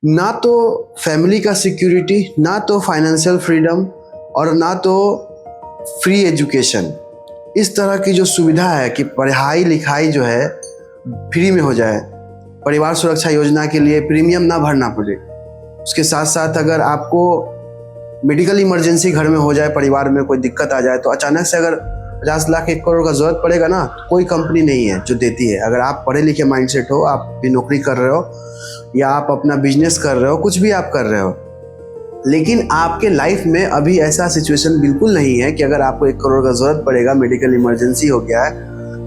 ना तो फैमिली का सिक्योरिटी, ना तो फाइनेंशियल फ्रीडम और ना तो फ्री एजुकेशन। इस तरह की जो सुविधा है कि पढ़ाई लिखाई जो है फ्री में हो जाए, परिवार सुरक्षा योजना के लिए प्रीमियम ना भरना पड़े, उसके साथ साथ अगर आपको मेडिकल इमरजेंसी घर में हो जाए, परिवार में कोई दिक्कत आ जाए, तो अचानक से अगर 50 लाख 1 करोड़ का जरूरत पड़ेगा ना, कोई कंपनी नहीं है जो देती है। अगर आप पढ़े लिखे माइंडसेट हो, आप भी नौकरी कर रहे हो या आप अपना बिजनेस कर रहे हो, कुछ भी आप कर रहे हो, लेकिन आपके लाइफ में अभी ऐसा सिचुएशन बिल्कुल नहीं है कि अगर आपको 1 करोड़ का जरूरत पड़ेगा, मेडिकल इमरजेंसी हो गया है,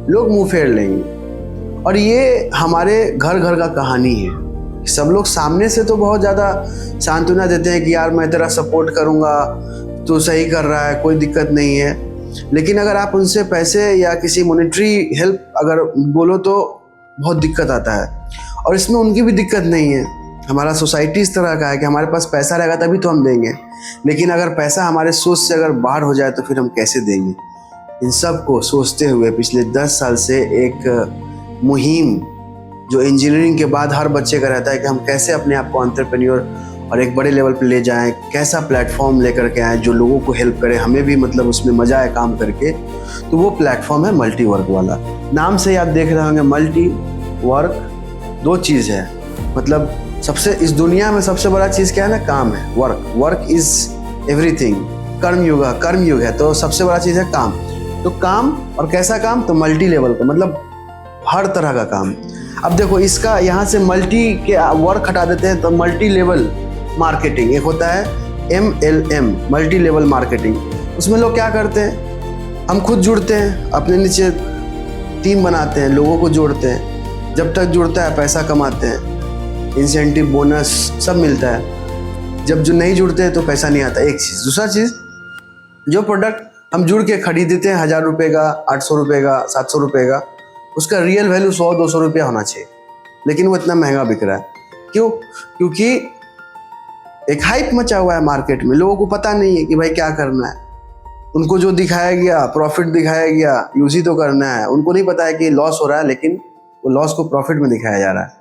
लोग मुंह फेर लेंगे। और ये हमारे घर घर का कहानी है। सब लोग सामने से तो बहुत ज़्यादा सांत्वना देते हैं कि यार मैं तेरा सपोर्ट करूँगा, तू सही कर रहा है, कोई दिक्कत नहीं है। लेकिन अगर आप उनसे पैसे या किसी मॉनेटरी हेल्प अगर बोलो तो बहुत दिक्कत आता है। और इसमें उनकी भी दिक्कत नहीं है। हमारा सोसाइटी इस तरह का है कि हमारे पास पैसा रहेगा तभी तो हम देंगे, लेकिन अगर पैसा हमारे सोच से अगर बाहर हो जाए तो फिर हम कैसे देंगे। इन सब को सोचते हुए पिछले 10 साल से एक मुहिम जो इंजीनियरिंग के बाद हर बच्चे का रहता है कि हम कैसे अपने आप को एंटरप्रेन्योर और एक बड़े लेवल पे ले जाएं, कैसा प्लेटफॉर्म लेकर के आएँ जो लोगों को हेल्प करे, हमें भी मतलब उसमें मजा आए काम करके। तो वो प्लेटफॉर्म है मल्टी वर्क वाला। नाम से ही आप देख रहे होंगे मल्टी वर्क, दो चीज़ है। मतलब सबसे इस दुनिया में सबसे बड़ा चीज़ क्या है ना, काम है। Work is everything. कर्म युग है, तो सबसे बड़ा चीज़ है काम। तो काम, और कैसा काम, तो मल्टी लेवल का, मतलब हर तरह का काम। अब देखो इसका यहाँ से मल्टी के वर्क हटा देते हैं तो मल्टी लेवल मार्केटिंग एक होता है, MLM, मल्टी लेवल मार्केटिंग। उसमें लोग क्या करते हैं, हम खुद जुड़ते हैं, अपने नीचे टीम बनाते हैं, लोगों को जोड़ते हैं, जब तक जुड़ता है पैसा कमाते हैं, इंसेंटिव बोनस सब मिलता है। जब जो नहीं जुड़ते हैं तो पैसा नहीं आता। एक चीज़। दूसरा चीज़, जो प्रोडक्ट हम जुड़ के खरीदते हैं 1000 रुपये का, 800 रुपये का, 700 रुपये का, उसका रियल वैल्यू 100-200 रुपया होना चाहिए, लेकिन वो इतना महंगा बिक रहा है। क्यों? क्योंकि एक हाइप मचा हुआ है मार्केट में, लोगों को पता नहीं है कि भाई क्या करना है। उनको जो दिखाया गया, प्रॉफिट दिखाया गया, यूज ही तो करना है। उनको नहीं पता है कि लॉस हो रहा है, लेकिन वो लॉस को प्रॉफिट में दिखाया जा रहा है।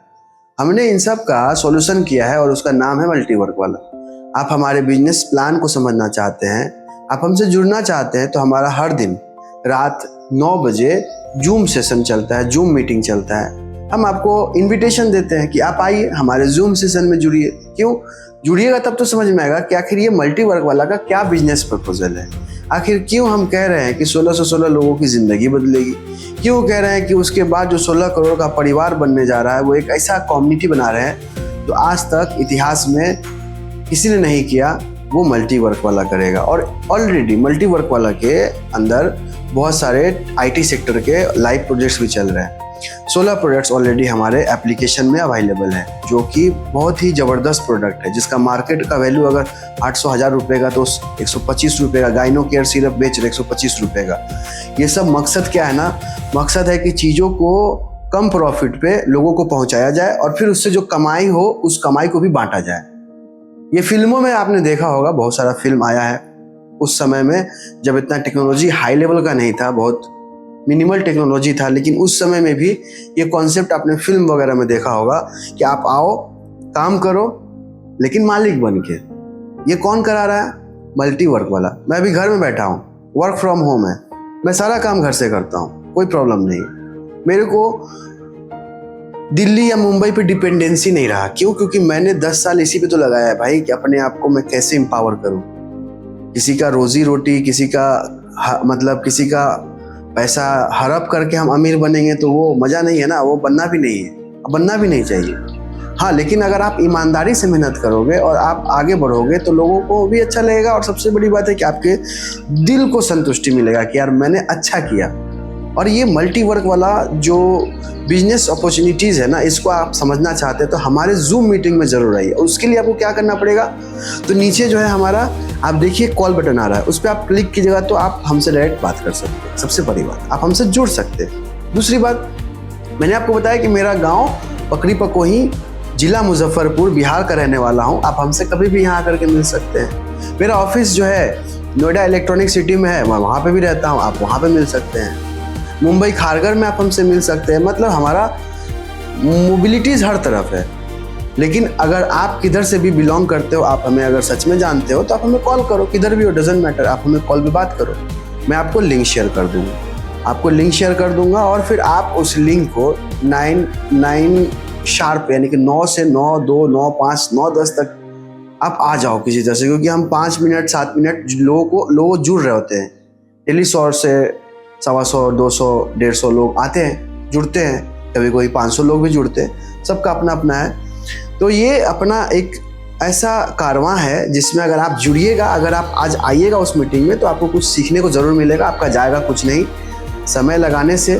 हमने इन सब का सॉल्यूशन किया है और उसका नाम है मल्टीवर्क वाला। आप हमारे बिजनेस प्लान को समझना चाहते हैं, आप हमसे जुड़ना चाहते हैं, तो हमारा हर दिन रात 9 बजे जूम सेशन चलता है, जूम मीटिंग चलता है। हम आपको इनविटेशन देते हैं कि आप आइए हमारे जूम सेशन में जुड़िए। क्यों जुड़िएगा? तब तो समझ में आएगा कि आखिर ये मल्टीवर्क वाला का क्या बिजनेस प्रपोजल है। आखिर क्यों हम कह रहे हैं कि 1616 लोगों की ज़िंदगी बदलेगी। क्यों कह रहे हैं कि उसके बाद जो 16 करोड़ का परिवार बनने जा रहा है वो एक ऐसा कम्युनिटी बना रहे हैं जो आज तक इतिहास में किसी ने नहीं किया, वो मल्टीवर्क वाला करेगा। और ऑलरेडी मल्टीवर्क वाला के अंदर बहुत सारे IT सेक्टर के लाइव प्रोजेक्ट्स भी चल रहे हैं। 16 प्रोडक्ट्स ऑलरेडी हमारे एप्लीकेशन में अवेलेबल हैं, जो कि बहुत ही ज़बरदस्त प्रोडक्ट है, जिसका मार्केट का वैल्यू अगर 800-1000 रुपये का, तो 125 रुपये का गाइनो केयर सिरप बेच रहे 125 रुपये का। ये सब मकसद क्या है ना, मकसद है कि चीज़ों को कम प्रॉफिट पे लोगों को पहुंचाया जाए और फिर उससे जो कमाई हो उस कमाई को भी बांटा जाए। ये फिल्मों में आपने देखा होगा, बहुत सारा फिल्म आया है उस समय में जब इतना टेक्नोलॉजी हाई लेवल का नहीं था, बहुत मिनिमल टेक्नोलॉजी था, लेकिन उस समय में भी ये कॉन्सेप्ट आपने फिल्म वगैरह में देखा होगा कि आप आओ, काम करो, लेकिन मालिक बन के। ये कौन करा रहा है? मल्टीवर्क वाला। मैं भी घर में बैठा हूँ, वर्क फ्रॉम होम है, मैं सारा काम घर से करता हूँ, कोई प्रॉब्लम नहीं। मेरे को दिल्ली या मुंबई पे डिपेंडेंसी नहीं रहा। क्यों? क्योंकि मैंने 10 साल इसी पे तो लगाया है भाई कि अपने आप को मैं कैसे एम्पावर करूँ। किसी का रोजी रोटी, किसी का मतलब किसी का पैसा हड़प करके हम अमीर बनेंगे तो वो मज़ा नहीं है ना, वो बनना भी नहीं है, बनना भी नहीं चाहिए। हाँ, लेकिन अगर आप ईमानदारी से मेहनत करोगे और आप आगे बढ़ोगे तो लोगों को भी अच्छा लगेगा, और सबसे बड़ी बात है कि आपके दिल को संतुष्टि मिलेगा कि यार मैंने अच्छा किया। और ये मल्टीवर्क वाला जो बिजनेस अपॉर्चुनिटीज़ है ना, इसको आप समझना चाहते हैं तो हमारे जूम मीटिंग में ज़रूर आइए। और उसके लिए आपको क्या करना पड़ेगा, तो नीचे जो है हमारा, आप देखिए कॉल बटन आ रहा है, उस पर आप क्लिक कीजिएगा तो आप हमसे डायरेक्ट बात कर सकते हैं। सबसे बड़ी बात, आप हमसे जुड़ सकते हैं। दूसरी बात, मैंने आपको बताया कि मेरा गाँव पकड़ी पकोही, जिला मुजफ्फरपुर, बिहार का रहने वाला हूँ। आप हमसे कभी भी यहाँ आकर के मिल सकते हैं। मेरा ऑफिस जो है नोएडा इलेक्ट्रॉनिक सिटी में है, मैं वहाँ पे भी रहता हूँ, आप वहाँ पे मिल सकते हैं। मुंबई खारघर में आप हमसे मिल सकते हैं। मतलब हमारा मोबिलिटीज़ हर तरफ है। लेकिन अगर आप किधर से भी बिलोंग करते हो, आप हमें अगर सच में जानते हो तो आप हमें कॉल करो, किधर भी हो, डजेंट मैटर, आप हमें कॉल पे बात करो। मैं आपको लिंक शेयर कर दूंगा और फिर आप उस लिंक को 9 शार्प यानी कि 9 से 9, 2, 9, 5, 9, 10 तक आप आ जाओ किसी तरह से, क्योंकि हम 5 मिनट 7 मिनट लोग जुड़ रहे होते हैं डेली। 100 से 125, 200, 150 लोग आते हैं, जुड़ते हैं, कभी कोई 500 लोग भी जुड़ते हैं, सबका अपना अपना है। तो ये अपना एक ऐसा कारवां है जिसमें अगर आप जुड़िएगा, अगर आप आज आइएगा उस मीटिंग में, तो आपको कुछ सीखने को ज़रूर मिलेगा। आपका जाएगा कुछ नहीं, समय लगाने से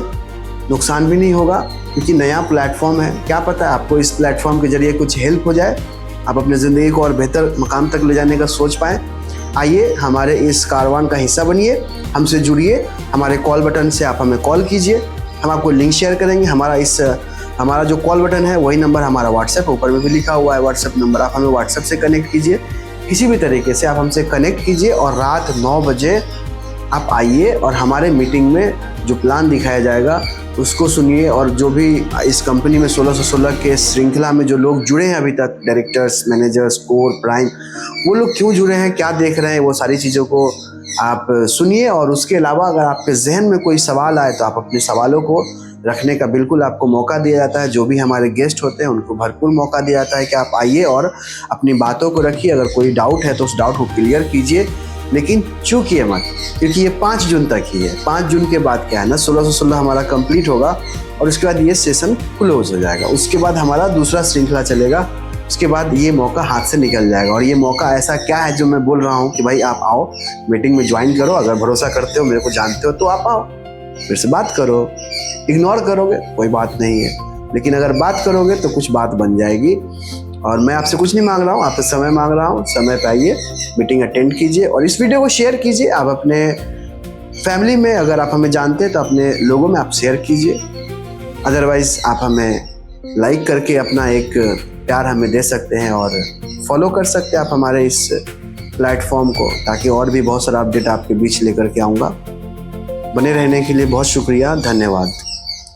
नुकसान भी नहीं होगा, क्योंकि नया प्लेटफॉर्म है। क्या पता आपको इस प्लेटफॉर्म के जरिए कुछ हेल्प हो जाए, आप अपने ज़िंदगी को और बेहतर मकाम तक ले जाने का सोच पाएँ। आइए हमारे इस कारवान का हिस्सा बनिए, हमसे जुड़िए, हमारे कॉल बटन से आप हमें कॉल कीजिए, हम आपको लिंक शेयर करेंगे। हमारा जो कॉल बटन है वही नंबर हमारा व्हाट्सएप, ऊपर में भी लिखा हुआ है व्हाट्सएप नंबर। आप हमें व्हाट्सएप से कनेक्ट कीजिए, किसी भी तरीके से आप हमसे कनेक्ट कीजिए और रात 9 बजे आप आइए और हमारे मीटिंग में जो प्लान दिखाया जाएगा उसको सुनिए। और जो भी इस कंपनी में 1616 के श्रृंखला में जो लोग जुड़े हैं अभी तक, डायरेक्टर्स, मैनेजर्स, कोर, प्राइम, वो लोग क्यों जुड़े हैं, क्या देख रहे हैं, वो सारी चीज़ों को आप सुनिए। और उसके अलावा अगर आपके जहन में कोई सवाल आए तो आप अपने सवालों को रखने का बिल्कुल आपको मौका दिया जाता है। जो भी हमारे गेस्ट होते हैं उनको भरपूर मौका दिया जाता है कि आप आइए और अपनी बातों को रखिए। अगर कोई डाउट है तो उस डाउट को क्लियर कीजिए, लेकिन चूकिए मत, क्योंकि ये 5 जून तक ही है। 5 जून के बाद क्या है ना, 1616 हमारा कंप्लीट होगा और उसके बाद ये सेशन क्लोज हो जाएगा। उसके बाद हमारा दूसरा श्रृंखला चलेगा, उसके बाद ये मौका हाथ से निकल जाएगा। और ये मौका ऐसा क्या है जो मैं बोल रहा हूँ कि भाई आप आओ, मीटिंग में ज्वाइन करो, अगर भरोसा करते हो, मेरे को जानते हो, तो आप आओ, मेरे से बात करो। इग्नोर करोगे कोई बात नहीं है, लेकिन अगर बात करोगे तो कुछ बात बन जाएगी। और मैं आपसे कुछ नहीं मांग रहा हूँ, आपसे समय मांग रहा हूँ। समय पे आइए, मीटिंग अटेंड कीजिए और इस वीडियो को शेयर कीजिए। आप अपने फैमिली में, अगर आप हमें जानते हैं तो अपने लोगों में आप शेयर कीजिए। अदरवाइज आप हमें लाइक करके अपना एक प्यार हमें दे सकते हैं और फॉलो कर सकते हैं आप हमारे इस प्लेटफॉर्म को, ताकि और भी बहुत सारा अपडेट आपके बीच लेकर के आऊँगा। बने रहने के लिए बहुत शुक्रिया, धन्यवाद।